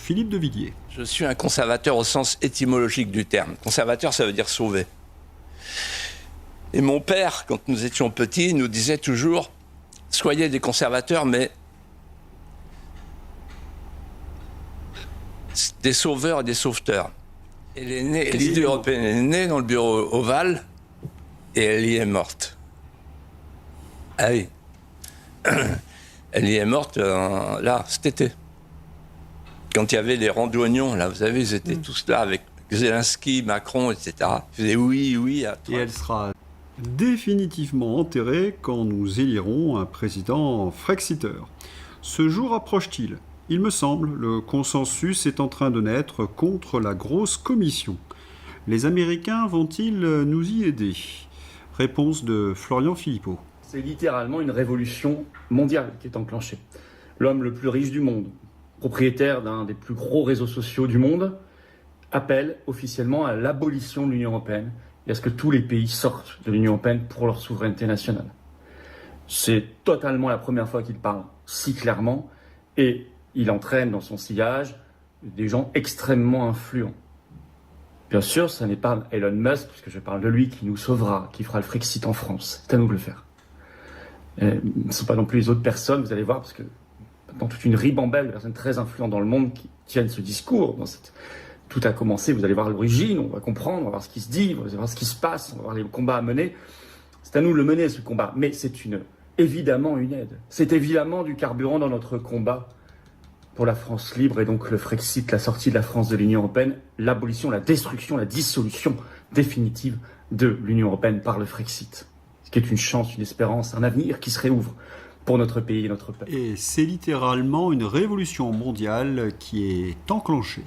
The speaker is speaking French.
Philippe de Villiers. Je suis un conservateur au sens étymologique du terme. Conservateur, ça veut dire sauver. Et mon père, quand nous étions petits, nous disait toujours « Soyez des conservateurs, mais des sauveurs et des sauveteurs ». L'idée européenne est née dans le bureau ovale et elle y est morte. Ah oui. Elle y est morte là, cet été. Quand il y avait les rangs d'oignons, là, vous savez, ils étaient tous là avec Zelensky, Macron, etc. Ils faisaient oui, oui. À toi. Et elle sera définitivement enterrée quand nous élirons un président frexiteur. Ce jour approche-t-il ? Il me semble, le consensus est en train de naître contre la grosse commission. Les Américains vont-ils nous y aider ? Réponse de Florian Philippot. C'est littéralement une révolution mondiale qui est enclenchée. L'homme le plus riche du monde, propriétaire d'un des plus gros réseaux sociaux du monde, appelle officiellement à l'abolition de l'Union européenne et à ce que tous les pays sortent de l'Union européenne pour leur souveraineté nationale. C'est totalement la première fois qu'il parle si clairement et il entraîne dans son sillage des gens extrêmement influents. Bien sûr, ce n'est pas Elon Musk, puisque je parle de lui, qui nous sauvera, qui fera le Frexit en France. C'est à nous de le faire. Ce ne sont pas non plus les autres personnes, vous allez voir, parce que maintenant toute une ribambelle de personnes très influentes dans le monde qui tiennent ce discours. Tout a commencé, vous allez voir l'origine, on va comprendre, on va voir ce qui se dit, on va voir ce qui se passe, on va voir les combats à mener. C'est à nous de le mener, ce combat. Mais c'est évidemment une aide. C'est évidemment du carburant dans notre combat pour la France libre et donc le Frexit, la sortie de la France de l'Union européenne, l'abolition, la destruction, la dissolution définitive de l'Union européenne par le Frexit. Ce qui est une chance, une espérance, un avenir qui se réouvre pour notre pays et notre peuple. Et c'est littéralement une révolution mondiale qui est enclenchée.